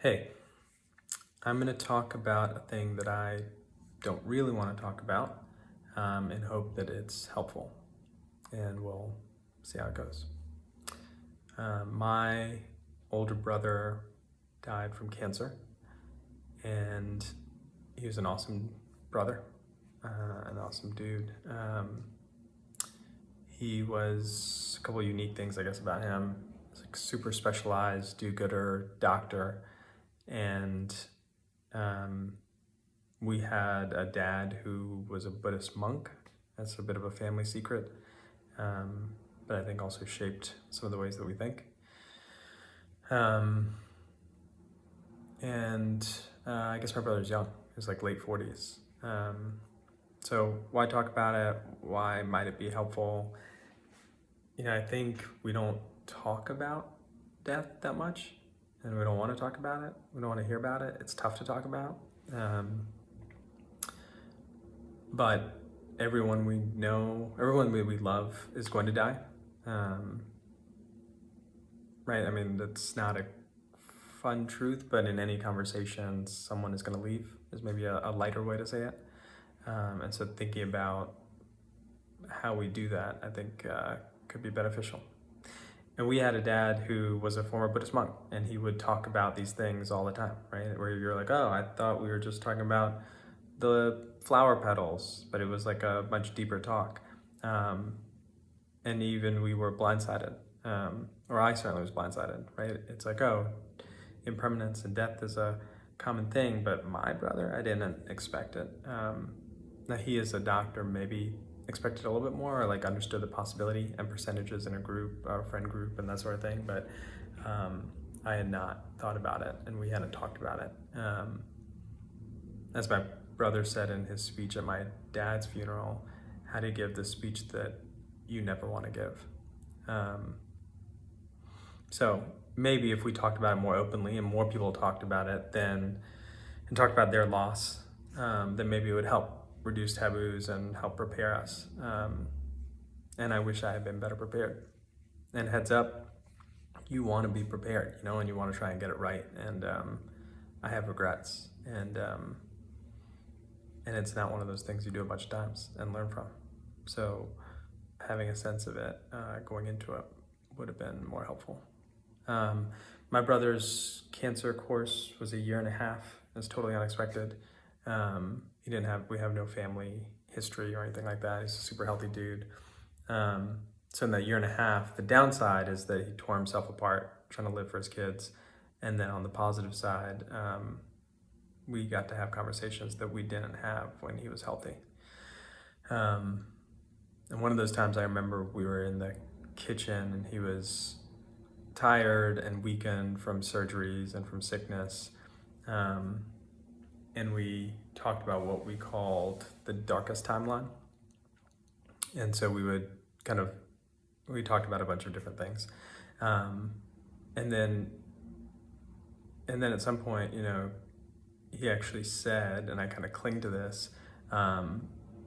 Hey, I'm going to talk about a thing that I don't really want to talk about and hope that it's helpful, and we'll see how it goes. My older brother died from cancer, and he was an awesome brother, an awesome dude. He was a couple of unique things, I guess, about him. He was like super specialized, do-gooder, doctor, and um, we had a dad who was a Buddhist monk. That's a bit of a family secret, but I think also shaped some of the ways that we think. Um, and I guess my brother's young. He was like late 40s. So why talk about it? Why might it be helpful? I think we don't talk about death that much, and we don't want to talk about it. We don't want to hear about it. It's tough to talk about. But everyone we know, everyone we love is going to die. Right? I mean, that's not a fun truth, but in any conversation, someone is going to leave is maybe a lighter way to say it. And so thinking about how we do that, I think could be beneficial. And we had a dad who was a former Buddhist monk, and he would talk about these things all the time, right? Where you're like, oh, I thought we were just talking about the flower petals, but it was like a much deeper talk. And even we were blindsided, or I certainly was blindsided, right? It's like, oh, impermanence and death is a common thing, but my brother, I didn't expect it. Now he is a doctor, maybe expected a little bit more, or like understood the possibility and percentages in a group, a friend group, and that sort of thing. But I had not thought about it, and we hadn't talked about it. As my brother said in his speech at my dad's funeral, how to give the speech that you never want to give. So maybe if we talked about it more openly and more people talked about it and talked about their loss, then maybe it would help reduce taboos and help prepare us. And I wish I had been better prepared. And heads up, you want to be prepared, and you want to try and get it right. And I have regrets, and it's not one of those things you do a bunch of times and learn from. So having a sense of it going into it would have been more helpful. My brother's cancer course was a year and a half. It was totally unexpected. We have no family history or anything like that. He's a super healthy dude. So in that year and a half, the downside is that he tore himself apart trying to live for his kids. And then on the positive side, we got to have conversations that we didn't have when he was healthy. And one of those times I remember we were in the kitchen and he was tired and weakened from surgeries and from sickness. And we talked about what we called the darkest timeline. And so we talked about a bunch of different things. And then at some point, he actually said, and I kind of cling to this,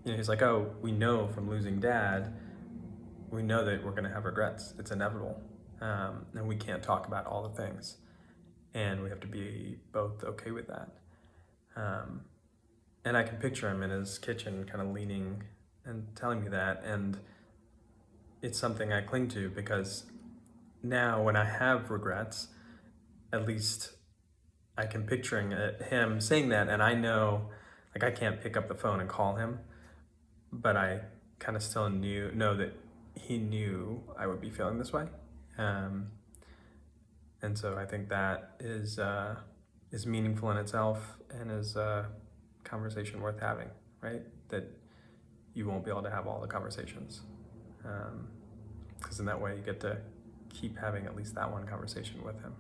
he's like, oh, we know from losing dad, we know that we're going to have regrets. It's inevitable. And we can't talk about all the things. And we have to be both okay with that. And I can picture him in his kitchen kind of leaning and telling me that. And it's something I cling to because now when I have regrets, at least I can picturing him saying that, and I know, like, I can't pick up the phone and call him, but I kind of still know that he knew I would be feeling this way. And so I think that is meaningful in itself and is a conversation worth having, right? That you won't be able to have all the conversations. Because in that way you get to keep having at least that one conversation with him.